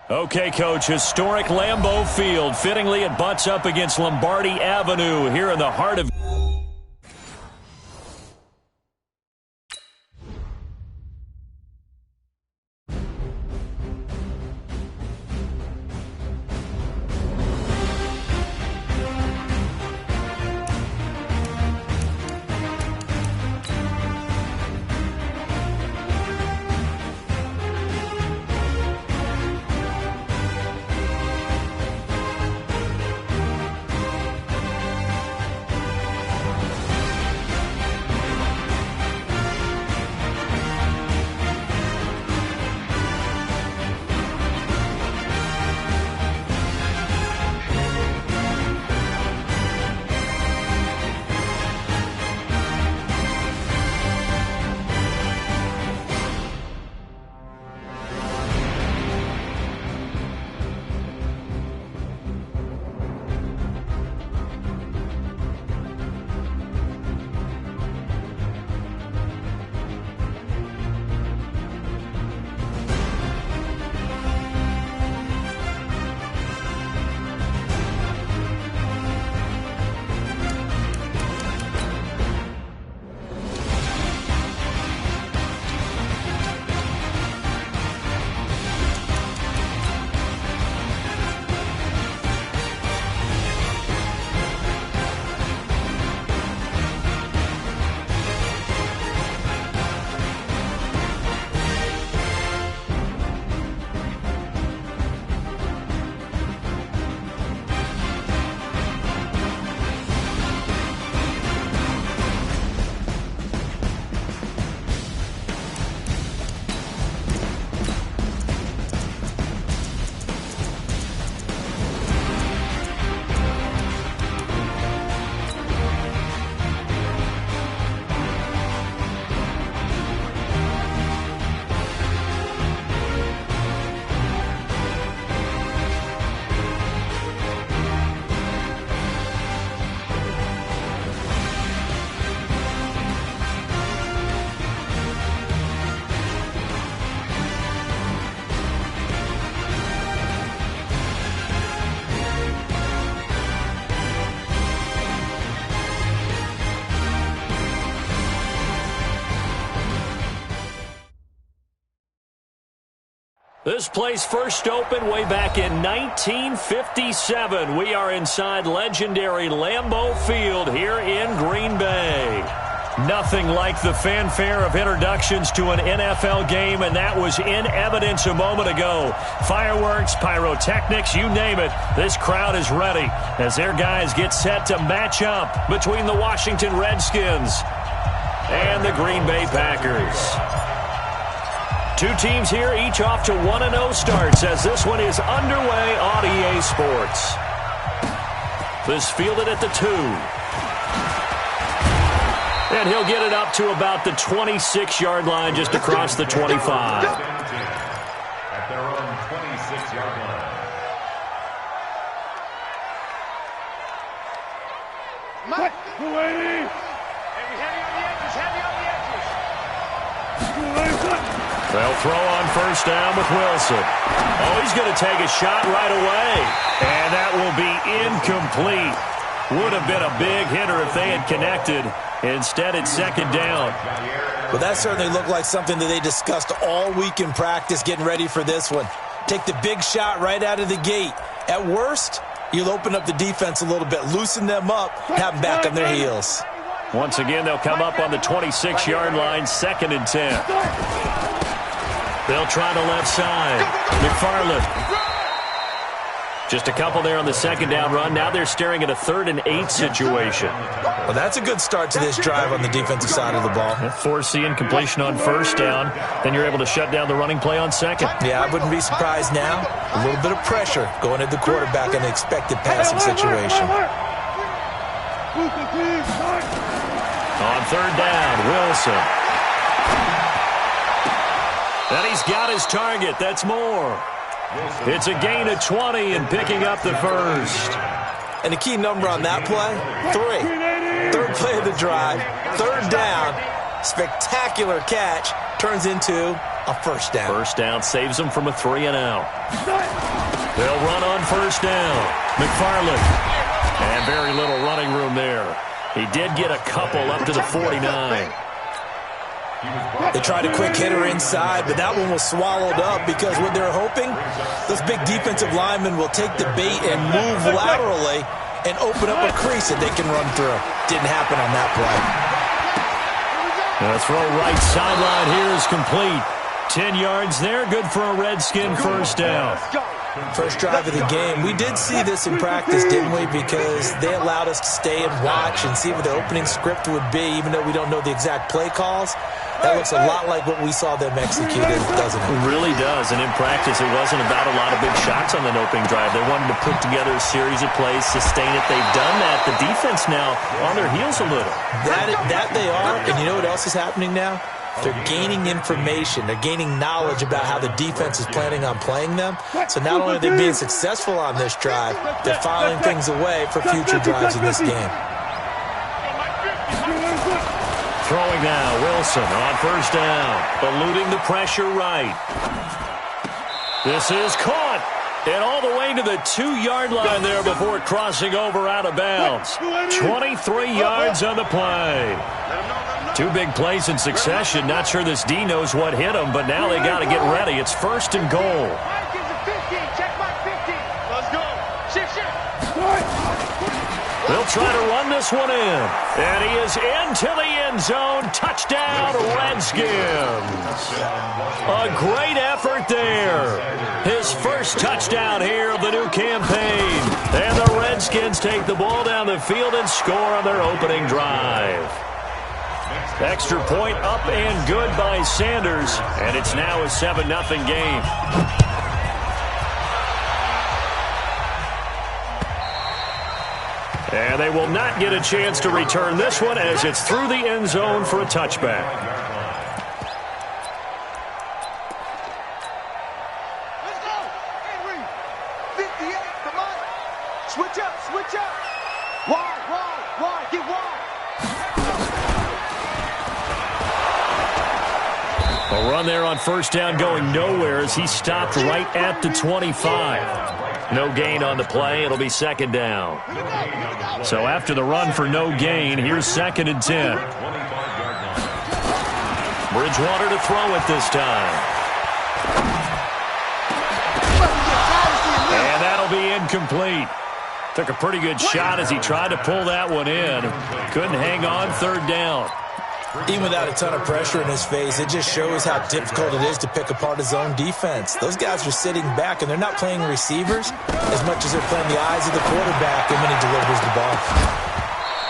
Okay, Coach, historic Lambeau Field. Fittingly, it butts up against Lombardi Avenue here in the heart of... This place first opened way back in 1957. We are inside legendary Lambeau Field here in Green Bay. Nothing like the fanfare of introductions to an NFL game, and that was in evidence a moment ago. Fireworks, pyrotechnics, you name it. This crowd is ready as their guys get set to match up between the Washington Redskins and the Green Bay Packers. Two teams here, each off to 1-0 starts as this one is underway on EA Sports. This fielded at the 2. And he'll get it up to about the 26-yard line, just across the 25. At their own 26-yard line. Mike, Mulaney. Heavy on the edges, heavy on the edges. They'll throw on first down with Wilson. Oh, he's going to take a shot right away. And that will be incomplete. Would have been a big hitter if they had connected. Instead, it's second down. Well, that certainly looked like something that they discussed all week in practice, getting ready for this one. Take the big shot right out of the gate. At worst, you'll open up the defense a little bit, loosen them up, have them back on their heels. Once again, they'll come up on the 26-yard line, 2nd and 10. They'll try the left side. McFarland. Just a couple there on the second down run. Now they're staring at a 3rd and 8 situation. Well, that's a good start to this drive on the defensive side of the ball. Foreseeing completion on first down. Then you're able to shut down the running play on second. Yeah, I wouldn't be surprised now. A little bit of pressure going at the quarterback in an expected passing situation. On 3rd down, Wilson. And he's got his target. That's more. It's a gain of 20 and picking up the first. And the key number on that play, 3. 3rd play of the drive, 3rd down, Spectacular catch turns into a first down. First down saves them from a 3-and-out. They'll run on first down. McFarland. And very little running room there. He did get a couple up to the 49. They tried a quick hitter inside, but that one was swallowed up because what they're hoping, those big defensive linemen will take the bait and move laterally and open up a crease that they can run through. Didn't happen on that play. The throw right sideline here is complete. 10 yards there, good for a Redskin first down. First drive of the game. We did see this in practice, didn't we? Because they allowed us to stay and watch and see what the opening script would be, even though we don't know the exact play calls. That looks a lot like what we saw them execute, doesn't it? It really does. And in practice, it wasn't about a lot of big shots on that opening drive. They wanted to put together a series of plays, sustain it. They've done that. The defense now on their heels a little. That they are. And you know what else is happening now? They're gaining information. They're gaining knowledge about how the defense is planning on playing them. So not only are they being successful on this drive, they're filing things away for future drives in this game. Throwing now, Wilson on first down. Eluding the pressure right. This is caught. And all the way to the 2-yard line there before crossing over out of bounds. 23 yards on the play. 2 big plays in succession. Not sure this D knows what hit him, but now they got to get ready. It's first and goal. They'll try to run this one in. And he is into the end zone. Touchdown, Redskins. A great effort there. His first touchdown here of the new campaign. And the Redskins take the ball down the field and score on their opening drive. Extra point up and good by Sanders. And it's now a 7-0 game. And they will not get a chance to return this one as it's through the end zone for a touchback. Let's go. Henry. 58. Come on. Switch up. Switch up. Wide. Get wide. A run there on first down going nowhere as he stopped right at the 25. No gain on the play. It'll be second down. So after the run for no gain, here's 2nd and 10. Bridgewater to throw it this time. And that'll be incomplete. Took a pretty good shot as he tried to pull that one in. Couldn't hang on, 3rd down. Even without a ton of pressure in his face, it just shows how difficult it is to pick apart his own defense. Those guys are sitting back, and they're not playing receivers as much as they're playing the eyes of the quarterback when he delivers the ball.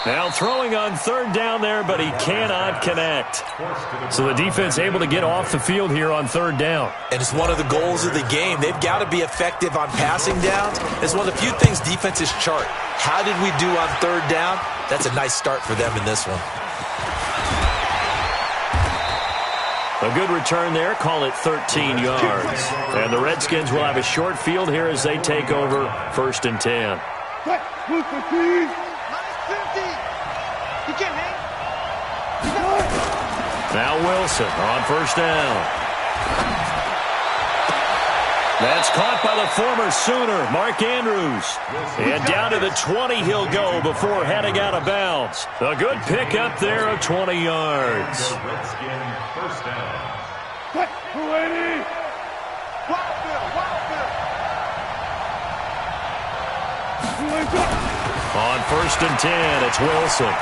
Now throwing on 3rd down there, but he cannot connect. So the defense able to get off the field here on 3rd down. And it's one of the goals of the game. They've got to be effective on passing downs. It's one of the few things defenses chart. How did we do on 3rd down? That's a nice start for them in this one. A good return there. Call it 13 yards. And the Redskins will have a short field here as they take over 1st and 10. Now Wilson on first down. That's caught by the former Sooner, Mark Andrews. And down to the 20 he'll go before heading out of bounds. A good pickup there of 20 yards. On 1st and 10, it's Wilson.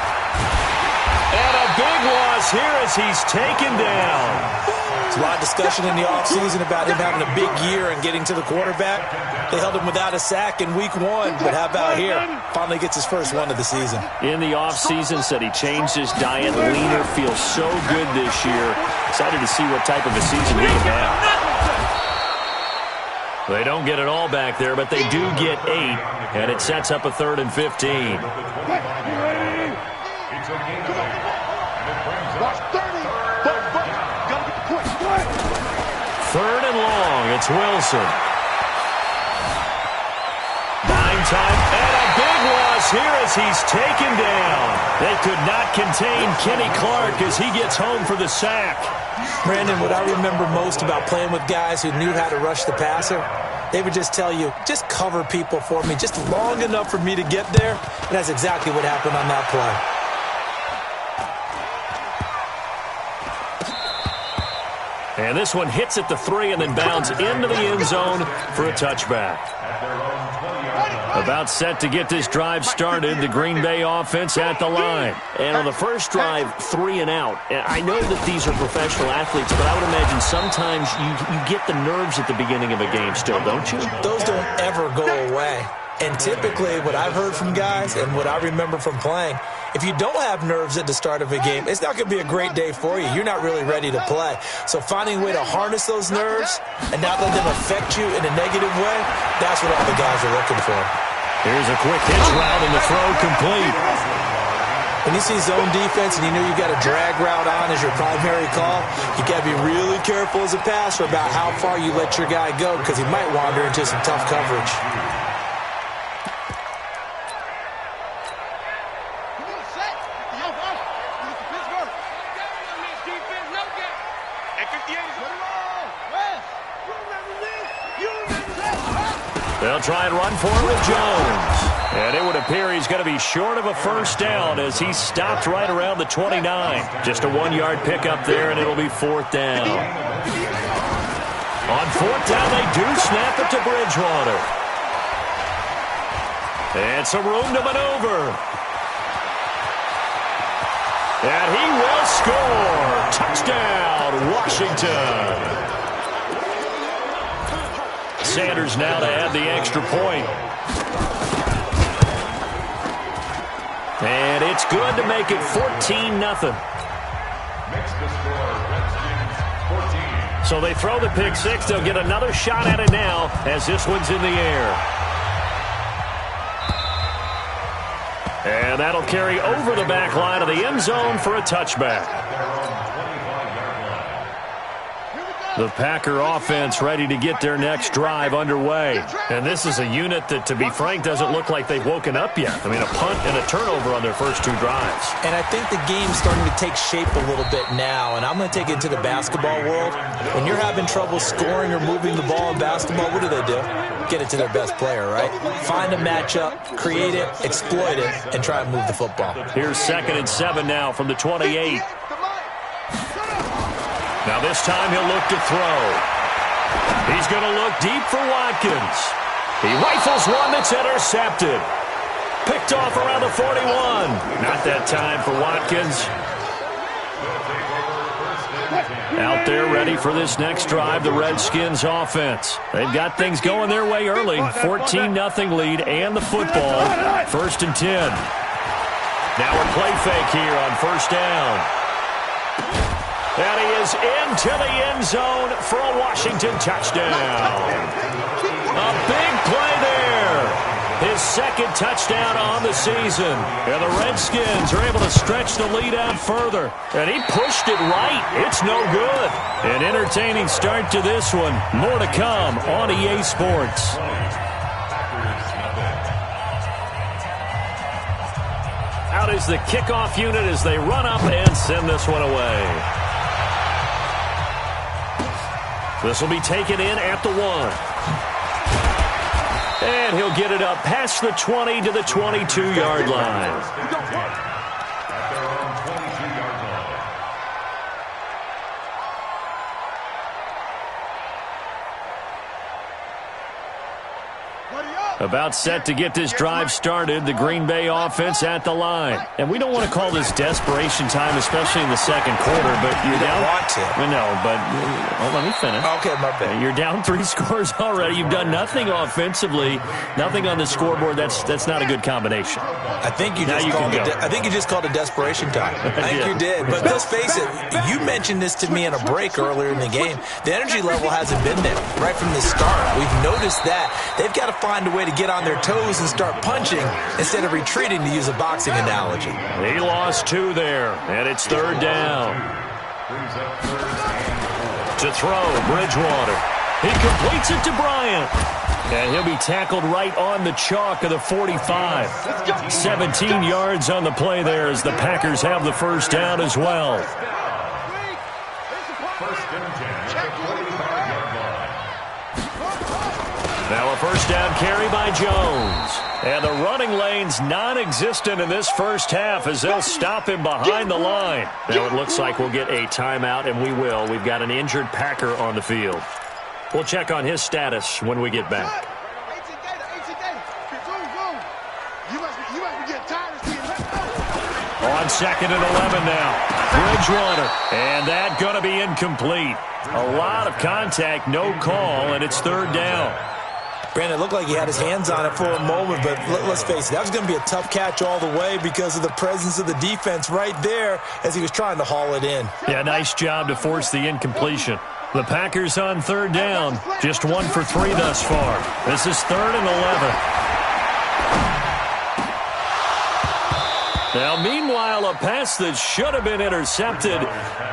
And a big loss here as he's taken down. There's a lot of discussion in the offseason about him having a big year and getting to the quarterback. They held him without a sack in week 1, but how about here? Finally gets his first one of the season. In the offseason, said he changed his diet, leaner, feels so good this year. Excited to see what type of a season he can have. They don't get it all back there, but they do get 8, and it sets up a 3rd and 15. Third and long, it's Wilson. Buying time, and a big loss loss here as he's taken down. They could not contain Kenny Clark as he gets home for the sack. Brandon, what I remember most about playing with guys who knew how to rush the passer, they would just tell you, just cover people for me, just long enough for me to get there. And that's exactly what happened on that play. And this one hits at the 3 and then bounds into the end zone for a touchback. About set to get this drive started, the Green Bay offense at the line. And on the first drive, 3 and out. I know that these are professional athletes, but I would imagine sometimes you get the nerves at the beginning of a game still, don't you? Those don't ever go away. And typically what I've heard from guys and what I remember from playing, if you don't have nerves at the start of a game, it's not going to be a great day for you. You're not really ready to play. So finding a way to harness those nerves and not let them affect you in a negative way, that's what all the guys are looking for. Here's a quick hitch route and the throw complete. When you see zone defense and you know you got a drag route on as your primary call, you got to be really careful as a passer about how far you let your guy go because he might wander into some tough coverage. They'll try and run for it with Jones. And it would appear he's going to be short of a first down as he stopped right around the 29. Just a 1-yard pickup there, and it'll be 4th down. On 4th down, they do snap it to Bridgewater. And some room to maneuver. And he will score. Touchdown, Washington. Sanders now to add the extra point. And it's good to make it 14-0. So they throw the pick six. They'll get another shot at it now as this one's in the air. And that'll carry over the back line of the end zone for a touchback. The Packer offense ready to get their next drive underway. And this is a unit that, to be frank, doesn't look like they've woken up yet. I mean, a punt and a turnover on their first 2 drives. And I think the game's starting to take shape a little bit now. And I'm going to take it to the basketball world. When you're having trouble scoring or moving the ball in basketball, what do? Get it to their best player, right? Find a matchup, create it, exploit it, and try and move the football. Here's 2nd and 7 now from the 28. Now this time he'll look to throw. He's going to look deep for Watkins. He rifles one that's intercepted. Picked off around the 41. Not that time for Watkins. Out there ready for this next drive, the Redskins offense. They've got things going their way early. 14-0 lead and the football. 1st and 10. Now a play fake here on 1st down. And he is into the end zone for a Washington touchdown. A big play there. His 2nd touchdown on the season. And the Redskins are able to stretch the lead out further. And he pushed it right. It's no good. An entertaining start to this one. More to come on EA Sports. Out is the kickoff unit as they run up and send this one away. This will be taken in at the 1. And he'll get it up past the 20 to the 22-yard line. About set to get this drive started, the Green Bay offense at the line. And we don't want to call this desperation time, especially in the 2nd quarter, but you're down. Want to. No, but let me finish. Okay, my bad. You're down 3 scores already. You've done nothing offensively, nothing on the scoreboard. That's not a good combination. I think you just called it desperation time. I think you did. But let's face it, you mentioned this to me in a break earlier in the game. The energy level hasn't been there right from the start. We've noticed that. They've got to find a way to get on their toes and start punching instead of retreating, to use a boxing analogy. He lost 2 there, and it's 3rd down. To throw, Bridgewater. He completes it to Bryant. And he'll be tackled right on the chalk of the 45. 17 yards on the play there as the Packers have the first down as well. Now a first down carry by Jones. And the running lane's non-existent in this first half as they'll stop him behind the line. Now it looks like we'll get a timeout, and we will. We've got an injured Packer on the field. We'll check on his status when we get back. On 2nd and 11 now. Bridgewater. And that going to be incomplete. A lot of contact, no call, and it's 3rd down. Brandon, it looked like he had his hands on it for a moment, but let's face it, that was going to be a tough catch all the way because of the presence of the defense right there as he was trying to haul it in. Yeah, nice job to force the incompletion. The Packers on 3rd down, just 1 for 3 thus far. This is 3rd and 11. Now, meanwhile, a pass that should have been intercepted,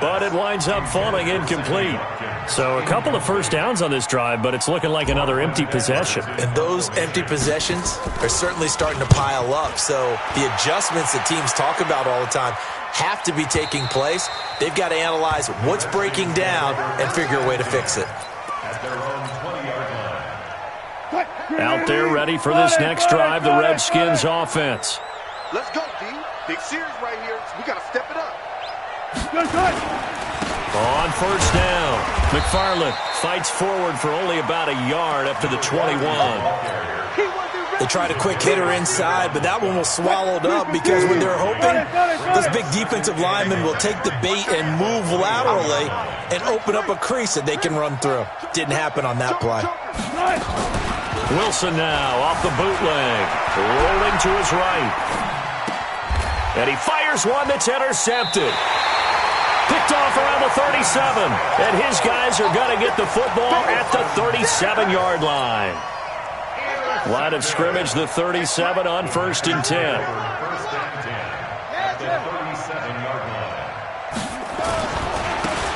but it winds up falling incomplete. So a couple of first downs on this drive, but it's looking like another empty possession. And those empty possessions are certainly starting to pile up. So the adjustments that teams talk about all the time have to be taking place. They've got to analyze what's breaking down and figure a way to fix it. Out there ready for this next drive, the Redskins offense. Let's go, D. Big series right here. We got to step it up. On first down, McFarland fights forward for only about a yard up to the 21. They tried a quick hitter inside, but that one was swallowed up because when they're hoping, this big defensive lineman will take the bait and move laterally and open up a crease that they can run through. Didn't happen on that play. Wilson now off the bootleg, rolling to his right. And he fires one that's intercepted. Picked off around the 37. And his guys are going to get the football at the 37-yard line. Line of scrimmage, the 37 on 1st and 10.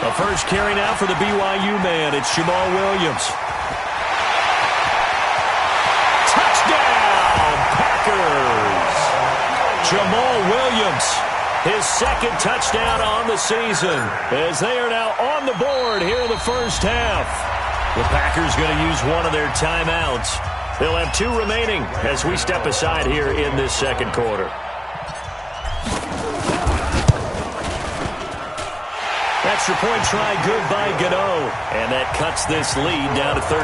A first carry now for the BYU man. It's Jamal Williams. Touchdown, Packers! Jamal Williams, his 2nd touchdown on the season, as they are now on the board here in the first half. The Packers going to use one of their timeouts. They'll have 2 remaining as we step aside here in this 2nd quarter. Extra point try good by Gano, and that cuts this lead down to 13.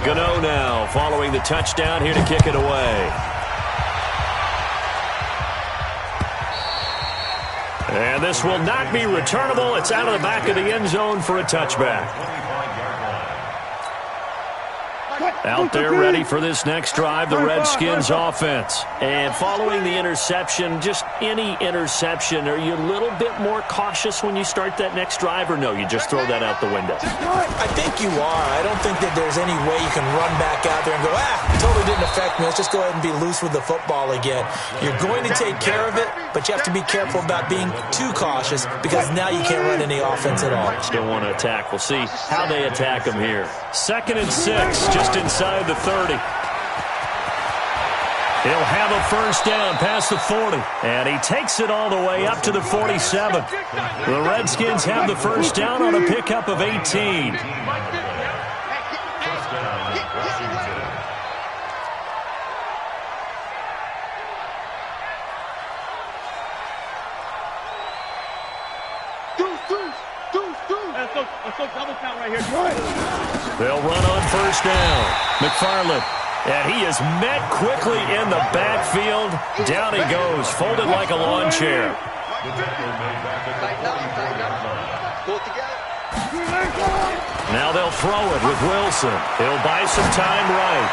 Gano now following the touchdown here to kick it away. And this will not be returnable. It's out of the back of the end zone for a touchback. Out there ready for this next drive, the Redskins offense. And following the interception, just any interception, are you a little bit more cautious when you start that next drive, or no, you just throw that out the window? I think you are. I don't think that there's any way you can run back out there and go, totally didn't affect me. Let's just go ahead and be loose with the football again. You're going to take care of it, but you have to be careful about being too cautious because now you can't run any offense at all. Still want to attack. We'll see how they attack them here. 2nd and 6, just inside the 30. He'll have a first down past the 40, and he takes it all the way up to the 47. The Redskins have the first down on a pickup of 18. They'll run on first down. McFarland. And he is met quickly in the backfield. Down he goes, folded like a lawn chair. Now they'll throw it with Wilson. He'll buy some time right.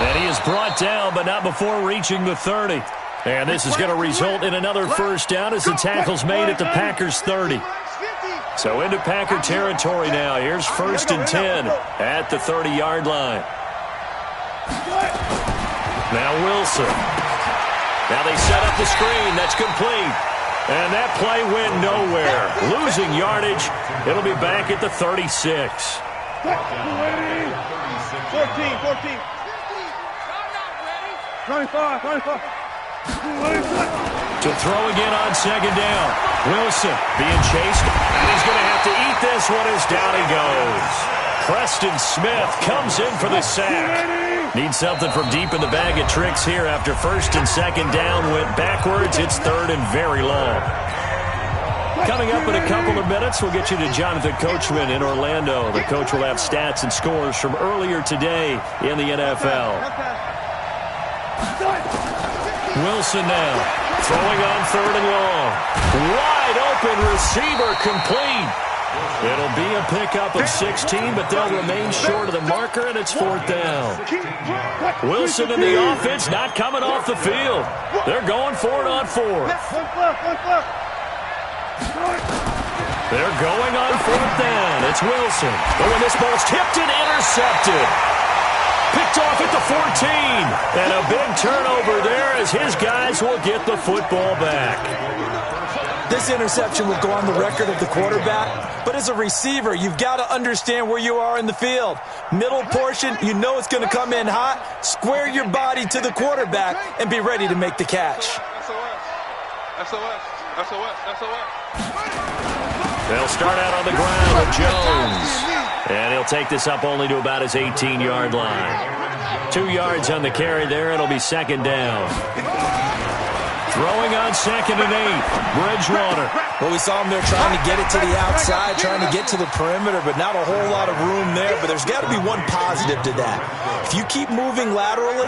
And he is brought down, but not before reaching the 30. And this is going to result in another first down as the tackle's made at the Packers' 30. So into Packer territory now. Here's 1st and 10 at the 30-yard line. Now Wilson. Now they set up the screen. That's complete. And that play went nowhere. Losing yardage. It'll be back at the 36. 14. 25. To throw again on second down. Wilson being chased. And he's going to have to eat this one as down he goes. Preston Smith comes in for the sack. Needs something from deep in the bag of tricks here after first and second down went backwards. It's third and very long. Coming up in a couple of minutes, we'll get you to Jonathan Coachman in Orlando. The coach will have stats and scores from earlier today in the NFL. Wilson now throwing on third and long. Wide open receiver complete. It'll be a pickup of 16, but they'll remain short of the marker, and it's fourth down. Wilson and the offense not coming off the field. They're going for it on fourth. They're going on fourth down. It's Wilson. Oh, and this ball's tipped and intercepted. Picked off at the 14. And a big turnover there as his guys will get the football back. This interception will go on the record of the quarterback, but as a receiver, you've got to understand where you are in the field. Middle portion, you know it's going to come in hot. Square your body to the quarterback and be ready to make the catch. SOS. They'll start out on the ground with Jones. And he'll take this up only to about his 18-yard line. 2 yards on the carry there. It'll be second down. Throwing on second and 8. Bridgewater. Well, we saw him there trying to get it to the outside, trying to get to the perimeter, but not a whole lot of room there. But there's got to be one positive to that. If you keep moving laterally,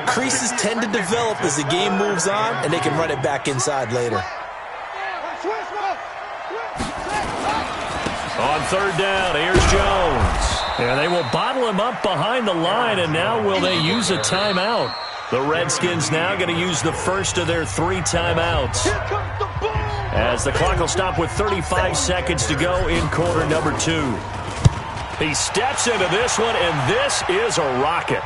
creases tend to develop as the game moves on, and they can run it back inside later. On third down, here's Jones. And they will bottle him up behind the line, and now will they use a timeout? The Redskins now going to use the first of their 3 timeouts. As the clock will stop with 35 seconds to go in quarter number 2. He steps into this one, and this is a rocket.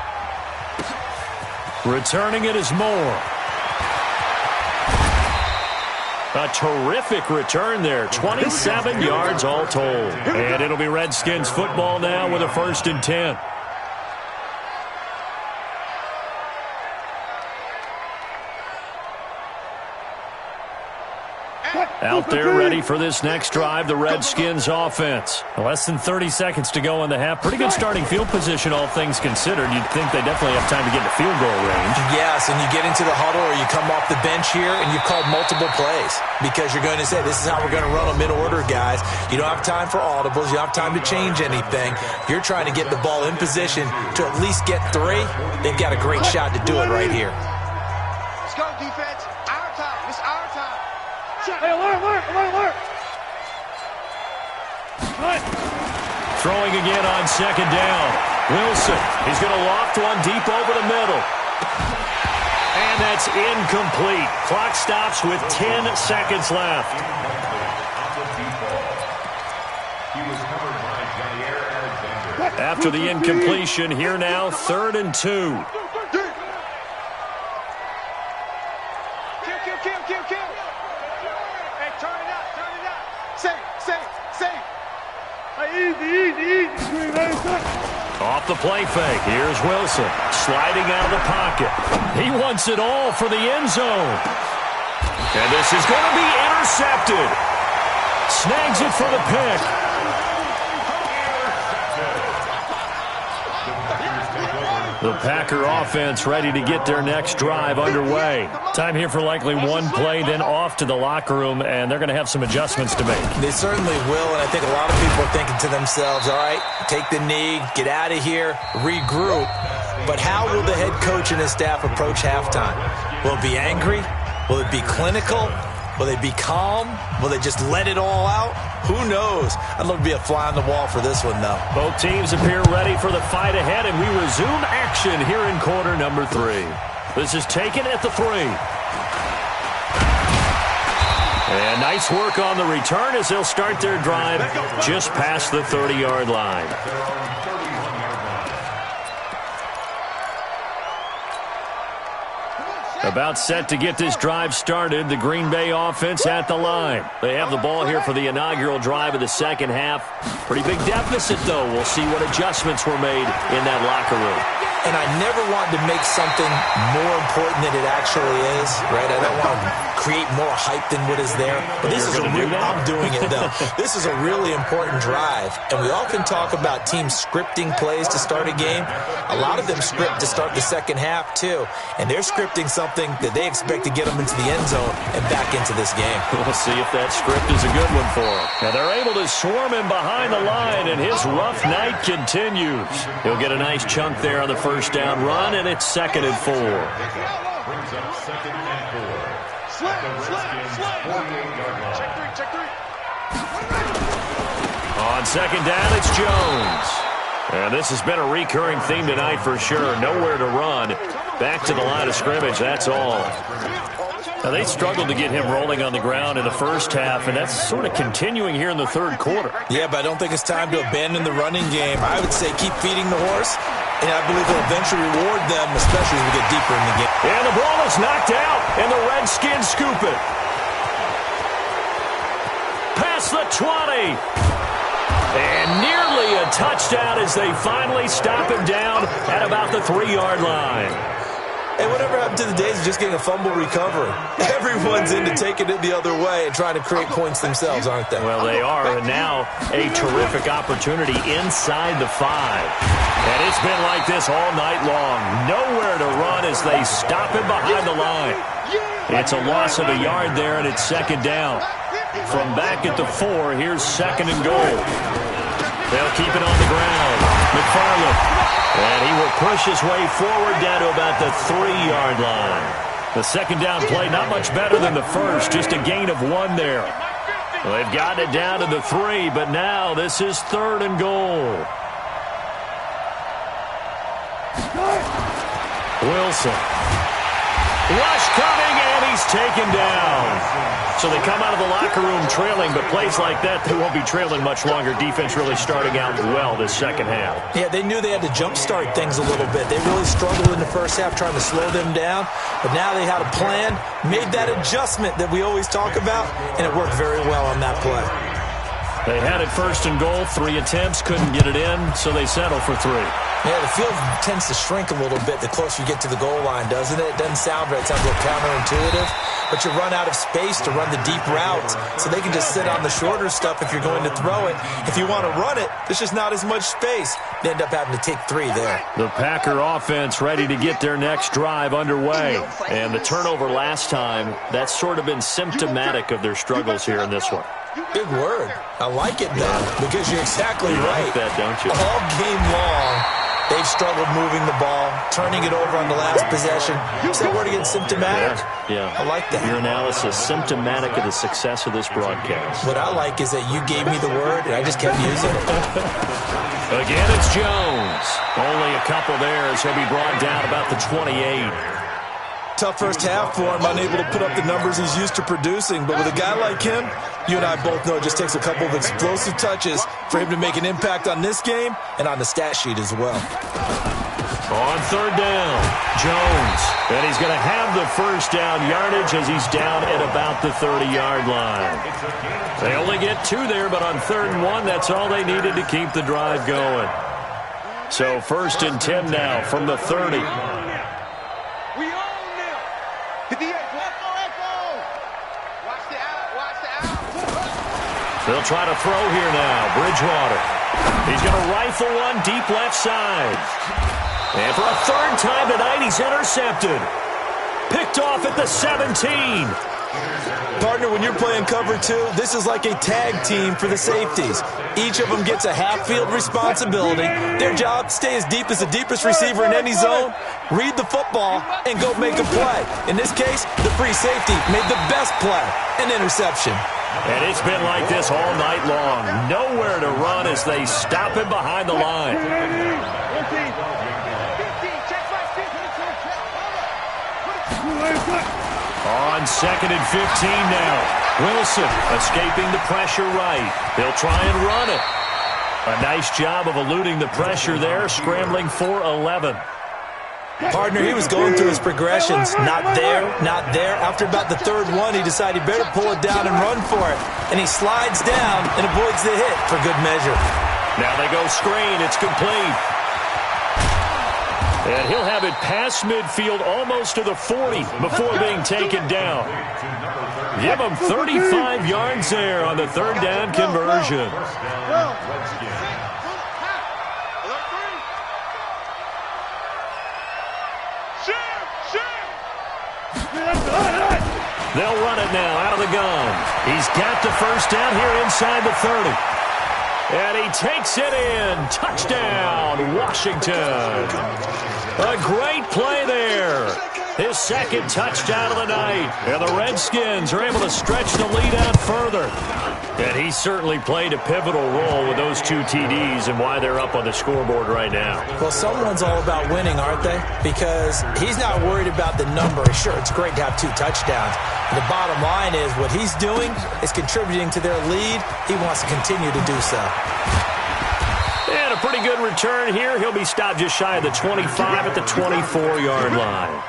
Returning it is Moore. A terrific return there. 27 yards all told. And it'll be Redskins football now with a 1st and 10. Out there ready for this next drive, the Redskins offense. Less than 30 seconds to go in the half. Pretty good starting field position, all things considered. You'd think they definitely have time to get to field goal range. Yes, and you get into the huddle or you come off the bench here and you've called multiple plays because you're going to say, this is how we're going to run them in order, guys. You don't have time for audibles. You don't have time to change anything. You're trying to get the ball in position to at least get 3. They've got a great shot to do it right here. Let's go, defense. Our time. It's our time. Hey, alert! Throwing again on second down. Wilson, he's going to loft one deep over the middle. And that's incomplete. Clock stops with 10 seconds left. After the incompletion, here now, 3rd and 2. Kill. Hey, turn it up. Safe. Easy. Off the play fake, here's Wilson, sliding out of the pocket. He wants it all for the end zone. And this is going to be intercepted. Snags it for the pick. The Packer offense ready to get their next drive underway. Time here for likely one play, then off to the locker room, and they're going to have some adjustments to make. They certainly will, and I think a lot of people are thinking to themselves, all right, take the knee, get out of here, regroup. But how will the head coach and his staff approach halftime? Will it be angry? Will it be clinical? Will they be calm? Will they just let it all out? Who knows? I'd love to be a fly on the wall for this one, though. Both teams appear ready for the fight ahead, and we resume action here in quarter number 3. This is taken at the 3. And nice work on the return as they'll start their drive just past the 30-yard line. About set to get this drive started. The Green Bay offense at the line. They have the ball here for the inaugural drive of the second half. Pretty big deficit, though. We'll see what adjustments were made in that locker room. And I never want to make something more important than it actually is, right? I don't want to create more hype than what is there. But this is I'm doing it, though. This is a really important drive. And we often talk about teams scripting plays to start a game. A lot of them script to start the second half, too. And they're scripting something that they expect to get them into the end zone and back into this game. We'll see if that script is a good one for him. And they're able to swarm him behind the line, and his rough night continues. He'll get a nice chunk there on the first down run, and it's 2nd and 4. Brings up 2nd and 4. At the Redskins' 48-yard line. Check three. On 2nd down, it's Jones. And this has been a recurring theme tonight for sure. Nowhere to run. Back to the line of scrimmage, that's all. Now, they struggled to get him rolling on the ground in the first half, and that's sort of continuing here in the third quarter. Yeah, but I don't think it's time to abandon the running game. I would say keep feeding the horse, and I believe it'll eventually reward them, especially as we get deeper in the game. And the ball is knocked out, and the Redskins scoop it. Past the 20. And nearly a touchdown as they finally stop him down at about the 3-yard line. And whatever happened to the days of just getting a fumble recovery? Everyone's into taking it the other way and trying to create points themselves, aren't they? Well, they are, and now a terrific opportunity inside the 5. And it's been like this all night long. Nowhere to run as they stop him behind the line. It's a loss of a yard there, and it's 2nd down. From back at the 4, here's 2nd and goal. They'll keep it on the ground. McFarland. And he will push his way forward down to about the 3-yard line. The 2nd down play, not much better than the first, just a gain of 1 there. Well, they've gotten it down to the 3, but now this is 3rd and goal. Wilson. Rush coming, and he's taken down. So they come out of the locker room trailing, but plays like that, they won't be trailing much longer. Defense really starting out well this second half. Yeah, they knew they had to jumpstart things a little bit. They really struggled in the first half trying to slow them down, but now they had a plan, made that adjustment that we always talk about, and it worked very well on that play. They had it 1st and goal, 3 attempts, couldn't get it in, so they settle for 3. Yeah, the field tends to shrink a little bit the closer you get to the goal line, doesn't it? It doesn't sound right. It sounds a little counterintuitive, but you run out of space to run the deep routes, so they can just sit on the shorter stuff if you're going to throw it. If you want to run it, there's just not as much space. They end up having to take 3 there. The Packer offense ready to get their next drive underway. And the turnover last time, that's sort of been symptomatic of their struggles here in this one. Big word. I like it, though, because you're exactly right. Like that, don't you? All game long, they've struggled moving the ball, turning it over on the last possession. Is that word again, symptomatic? Yeah. I like that. Your analysis, symptomatic of the success of this broadcast. What I like is that you gave me the word, and I just kept using it. Again, it's Jones. Only a couple there as he'll be brought down about the 28. Tough first half for him, unable to put up the numbers he's used to producing. But with a guy like him, you and I both know it just takes a couple of explosive touches for him to make an impact on this game and on the stat sheet as well. On 3rd down, Jones. And he's going to have the first down yardage as he's down at about the 30-yard line. They only get 2 there, but on 3rd and 1, that's all they needed to keep the drive going. So 1st and 10 now from the 30. They'll try to throw here now. Bridgewater. He's going to rifle one deep left side. And for a 3rd time tonight, he's intercepted. Picked off at the 17. Partner, when you're playing cover 2, this is like a tag team for the safeties. Each of them gets a half-field responsibility. Their job, stay as deep as the deepest receiver in any zone, read the football, and go make a play. In this case, the free safety made the best play, an interception. And it's been like this all night long. Nowhere to run as they stop him behind the line. On 2nd and 15 now. Wilson escaping the pressure right. They'll try and run it. A nice job of eluding the pressure there, scrambling for 11. Partner, he was going through his progressions. Not there, not there. After about the third one, he decided he better pull it down and run for it. And he slides down and avoids the hit for good measure. Now they go screen. It's complete. And he'll have it past midfield almost to the 40 before being taken down. Give him 35 yards there on the third down conversion. They'll run it now out of the gun. He's got the first down here inside the 30. And he takes it in. Touchdown, Washington. A great play there. His second touchdown of the night. And the Redskins are able to stretch the lead out further. And he certainly played a pivotal role with those two TDs and why they're up on the scoreboard right now. Well, someone's all about winning, aren't they? Because he's not worried about the number. Sure, it's great to have 2 touchdowns. The bottom line is what he's doing is contributing to their lead. He wants to continue to do so. And a pretty good return here. He'll be stopped just shy of the 25 at the 24-yard line.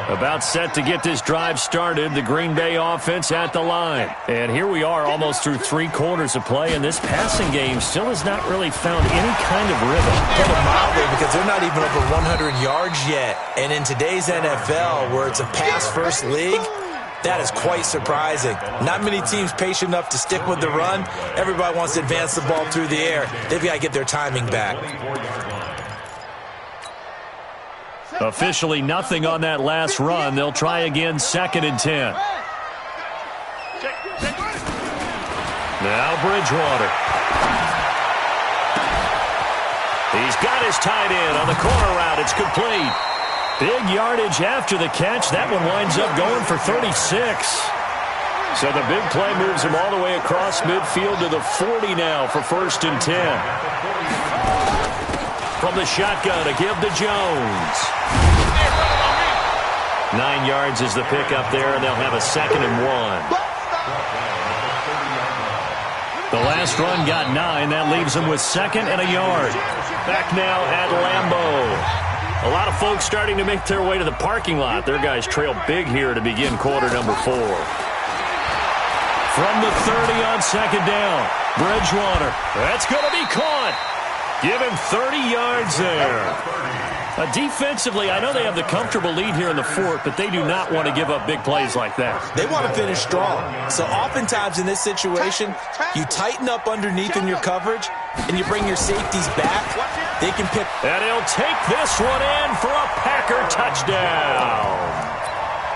About set to get this drive started, the Green Bay offense at the line. And here we are almost through 3 quarters of play, and this passing game still has not really found any kind of rhythm. Put it mildly, because they're not even over 100 yards yet. And in today's NFL, where it's a pass-first league, that is quite surprising. Not many teams patient enough to stick with the run. Everybody wants to advance the ball through the air. They've got to get their timing back. Officially nothing on that last run. They'll try again, 2nd and 10. Now Bridgewater. He's got his tight end on the corner route. It's complete. Big yardage after the catch. That one winds up going for 36. So the big play moves him all the way across midfield to the 40 now for 1st and 10. From the shotgun to give to Jones. 9 yards is the pickup there, and they'll have a 2nd and 1. The last run got 9. That leaves them with 2nd and a yard. Back now at Lambeau. A lot of folks starting to make their way to the parking lot. Their guys trail big here to begin quarter number 4. From the 30 on 2nd down. Bridgewater. That's going to be caught. Give him 30 yards there. Defensively, I know they have the comfortable lead here in the 4th, but they do not want to give up big plays like that. They want to finish strong. So oftentimes in this situation, you tighten up underneath in your coverage, and you bring your safeties back. They can pick. And he'll take this one in for a Packer touchdown.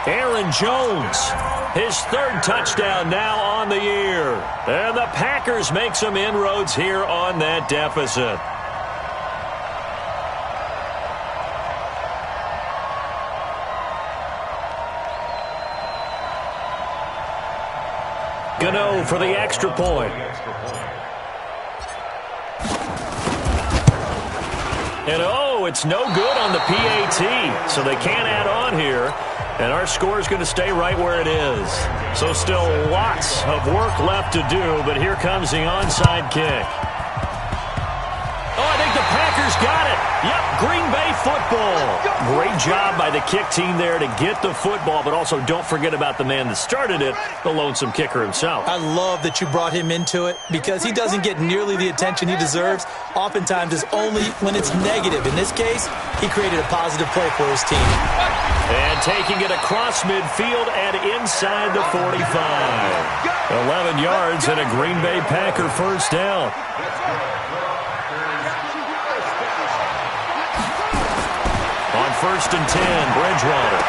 Aaron Jones, his 3rd touchdown now on the year. And the Packers make some inroads here on that deficit. Gano for the extra point. And oh, it's no good on the PAT, so they can't add on here. And our score is going to stay right where it is. So still lots of work left to do, but here comes the onside kick. Oh, I think the Packers got it. Yep, Green Bay football. Great job by the kick team there to get the football, but also don't forget about the man that started it, the lonesome kicker himself. I love that you brought him into it because he doesn't get nearly the attention he deserves. Oftentimes it's only when it's negative. In this case, he created a positive play for his team. And taking it across midfield and inside the 45. 11 yards and a Green Bay Packer first down. On 1st and 10, Bridgewater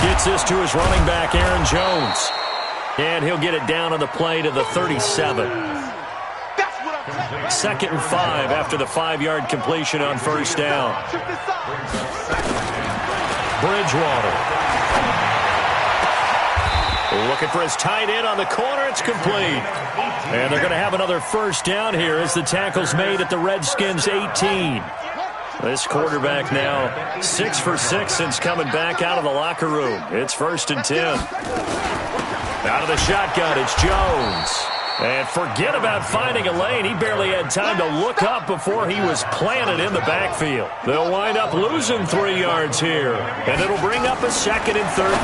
gets this to his running back, Aaron Jones. And he'll get it down on the play to the 37. 2nd and 5 after the 5-yard completion on 1st down. Bridgewater. Looking for his tight end on the corner. It's complete. And they're going to have another first down here as the tackle's made at the Redskins' 18. This quarterback now 6 for 6 since coming back out of the locker room. It's 1st and 10. Out of the shotgun, it's Jones. And forget about finding a lane. He barely had time to look up before he was planted in the backfield. They'll wind up losing 3 yards here. And it'll bring up a 2nd and 13.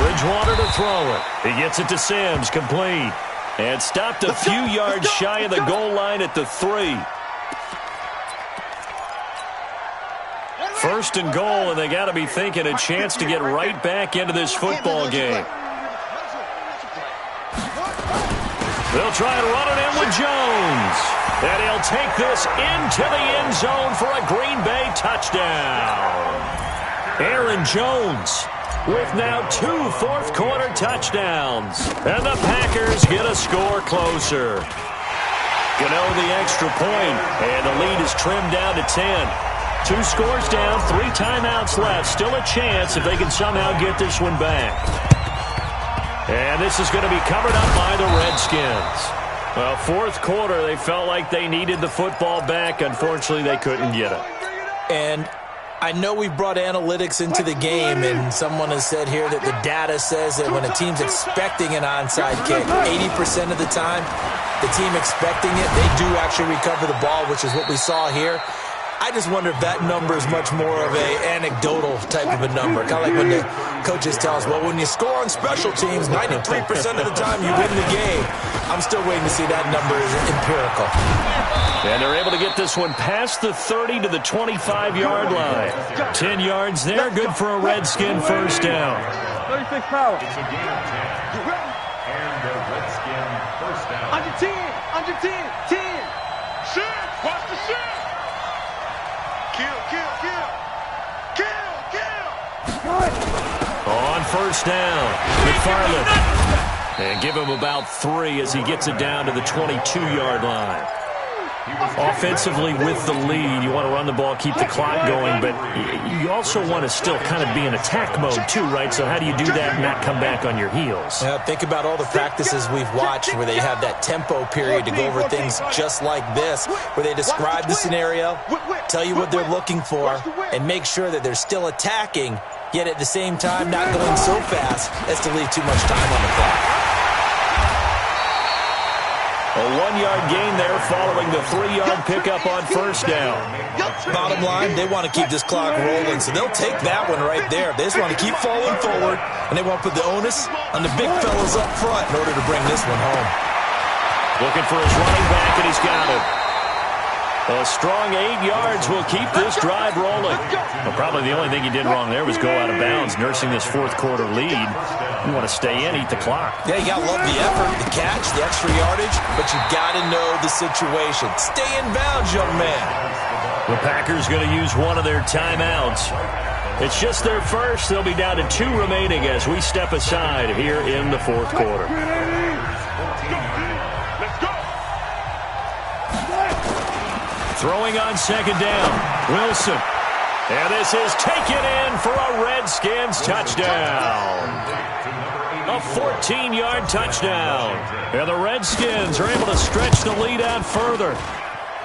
Bridgewater to throw it. He gets it to Sims, complete. And stopped a few yards shy of the goal line at the 3. 1st and goal, and they got to be thinking a chance to get right back into this football game. They'll try and run it in with Jones. And he'll take this into the end zone for a Green Bay touchdown. Aaron Jones with now 2 fourth-quarter touchdowns. And the Packers get a score closer. Gano the extra point, and the lead is trimmed down to 10. 2 scores down, 3 timeouts left. Still a chance if they can somehow get this one back. And this is going to be covered up by the Redskins. Well, 4th quarter, they felt like they needed the football back. Unfortunately, they couldn't get it. And I know we've brought analytics into the game, and someone has said here that the data says that when a team's expecting an onside kick, 80% of the time, the team expecting it, they do actually recover the ball, which is what we saw here. I just wonder if that number is much more of an anecdotal type of a number. Kind of like when the coaches tell us, well, when you score on special teams, 93% of the time you win the game. I'm still waiting to see that number is empirical. And they're able to get this one past the 30 to the 25-yard line. 10 yards there, good for a Redskin first down. 36 power. It's a game of 10. And the Redskin first down. Under 10, under 10, 10. Shit, watch the shit. Kill, kill, kill. Kill, kill. On first down, McFarland. And give him about 3 as he gets it down to the 22-yard line. Offensively with the lead, you want to run the ball, keep the clock going, but you also want to still kind of be in attack mode too, right? So how do you do that and not come back on your heels? Yeah, think about all the practices we've watched where they have that tempo period to go over things just like this, where they describe the scenario, tell you what they're looking for, and make sure that they're still attacking, yet at the same time not going so fast as to leave too much time on the clock. A 1-yard gain there following the 3-yard pickup on first down. Bottom line, they want to keep this clock rolling, so they'll take that one right there. They just want to keep falling forward, and they want to put the onus on the big fellas up front in order to bring this one home. Looking for his running back, and he's got it. A strong 8 yards will keep this drive rolling. Well, probably the only thing he did wrong there was go out of bounds, nursing this 4th quarter lead. You want to stay in, eat the clock. Yeah, you got to love the effort, the catch, the extra yardage, but you got to know the situation. Stay in bounds, young man. The Packers going to use one of their timeouts. It's just their first. They'll be down to 2 remaining as we step aside here in the 4th quarter. Throwing on second down, Wilson. And this is taken in for a Redskins touchdown. A 14-yard touchdown. And the Redskins are able to stretch the lead out further.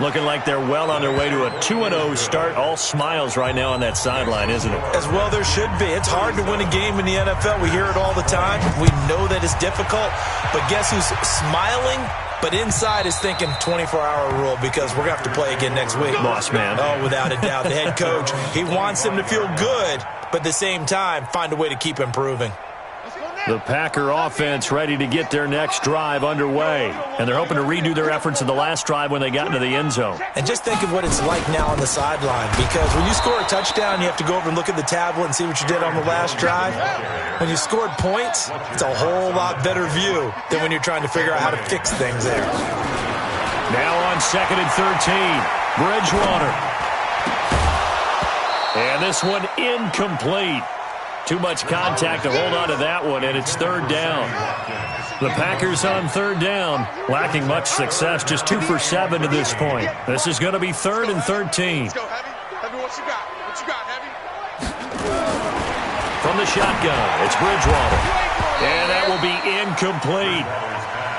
Looking like they're well on their way to a 2-0 start. All smiles right now on that sideline, isn't it? As well there should be. It's hard to win a game in the NFL. We hear it all the time. We know that it's difficult. But guess who's smiling? But inside is thinking 24-hour rule because we're going to have to play again next week. Boss man. Oh, without a doubt. The head coach, he wants them to feel good, but at the same time, find a way to keep improving. The Packer offense ready to get their next drive underway. And they're hoping to redo their efforts in the last drive when they got into the end zone. And just think of what it's like now on the sideline. Because when you score a touchdown, you have to go over and look at the tablet and see what you did on the last drive. When you scored points, it's a whole lot better view than when you're trying to figure out how to fix things there. Now on 2nd and 13, Bridgewater. And this one incomplete. Too much contact to hold on to that one, and it's 3rd down. The Packers on 3rd down, lacking much success, just 2 for 7 to this point. This is going to be 3rd and 13. Let's go, Heavy. Heavy, what you got? What you got, Heavy? From the shotgun, it's Bridgewater. And that will be incomplete.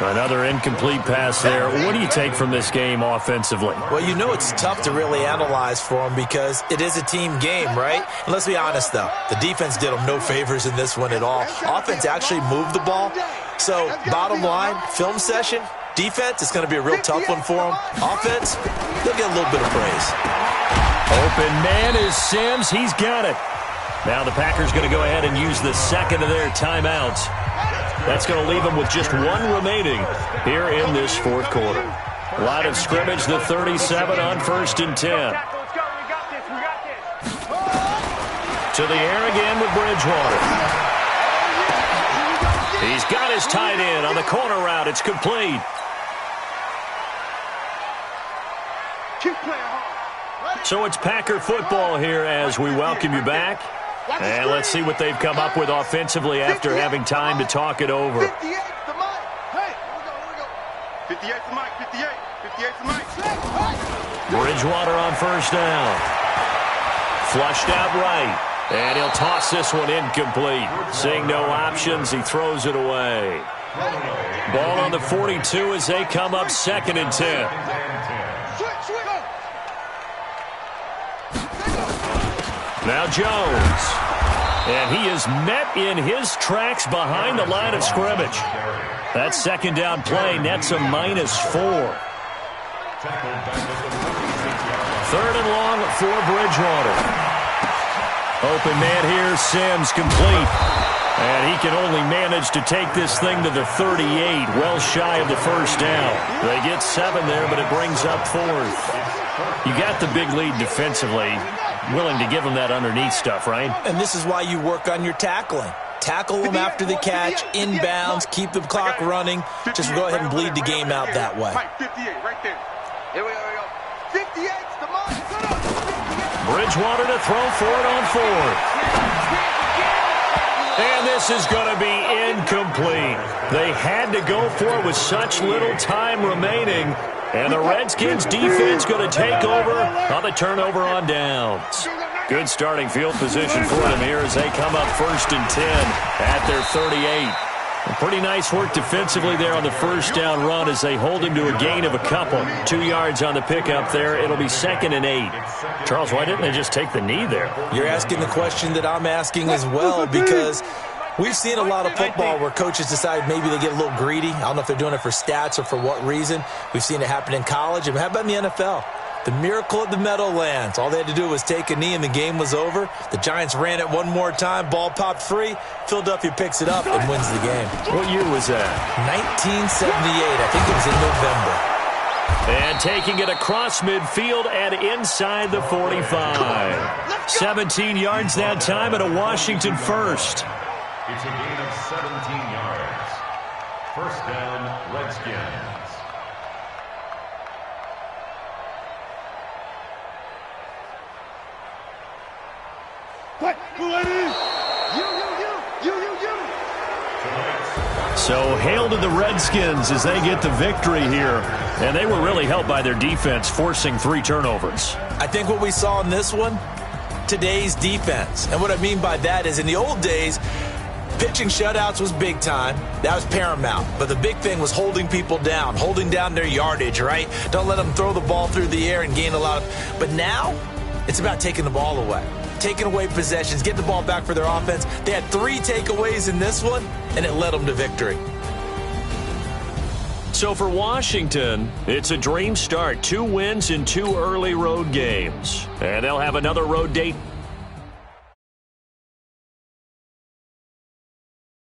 Another incomplete pass there. What do you take from this game offensively? Well, you know it's tough to really analyze for them because it is a team game, right? And let's be honest, though. The defense did them no favors in this one at all. Offense actually moved the ball. So, bottom line, film session, defense, it's going to be a real tough one for them. Offense, they'll get a little bit of praise. Open man is Sims. He's got it. Now the Packers going to go ahead and use the second of their timeouts. That's going to leave them with just one remaining here in this fourth quarter. Line of scrimmage, the 37 on 1st and 10. To the air again with Bridgewater. He's got his tight end on the corner route. It's complete. So it's Packer football here as we welcome you back. And let's see what they've come up with offensively after having time to talk it over. 58 to Mike. Hey, here we go. 58 to Mike. 58 to Mike. Bridgewater on first down. Flushed out right. And he'll toss this one incomplete. Seeing no options, he throws it away. Ball on the 42 as they come up 2nd and 10. Now Jones. And he is met in his tracks behind the line of scrimmage. That second down play nets a -4. 3rd and long for Bridgewater. Open man here, Sims complete. And he can only manage to take this thing to the 38, well shy of the first down. They get 7 there, but it brings up 4th. You got the big lead defensively. Willing to give them that underneath stuff, right? And this is why you work on your tackling. Tackle them after the catch, inbounds, keep the clock running. Just go ahead and bleed the game out that way. 58 right there. Here we go. 58's the mark. Bridgewater to throw for it on 4th. And this is going to be incomplete. They had to go for it with such little time remaining. And the Redskins defense going to take over on the turnover on downs. Good starting field position for them here as they come up 1st and 10 at their 38. Pretty nice work defensively there on the first down run as they hold him to a gain of a couple. 2 yards on the pickup there. It'll be 2nd and 8. Charles, why didn't they just take the knee there? You're asking the question that I'm asking as well, because we've seen a lot of football where coaches decide maybe they get a little greedy. I don't know if they're doing it for stats or for what reason. We've seen it happen in college. And how about in the NFL? The miracle of the Meadowlands. All they had to do was take a knee and the game was over. The Giants ran it one more time. Ball popped free. Philadelphia picks it up and wins the game. What year was that? 1978. I think it was in November. And taking it across midfield and inside the 45. 17 yards that time and a Washington first. It's a gain of 17 yards. First down, Redskins. What? So hail to the Redskins as they get the victory here. And they were really helped by their defense, forcing 3 turnovers. I think what we saw in this one, today's defense. And what I mean by that is in the old days, pitching shutouts was big time. That was paramount. But the big thing was holding people down, holding down their yardage, right? Don't let them throw the ball through the air and gain a lot of... But now, it's about taking the ball away. Taking away possessions, getting the ball back for their offense. They had 3 takeaways in this one, and it led them to victory. So for Washington, it's a dream start. 2 wins in 2 early road games. And they'll have another road date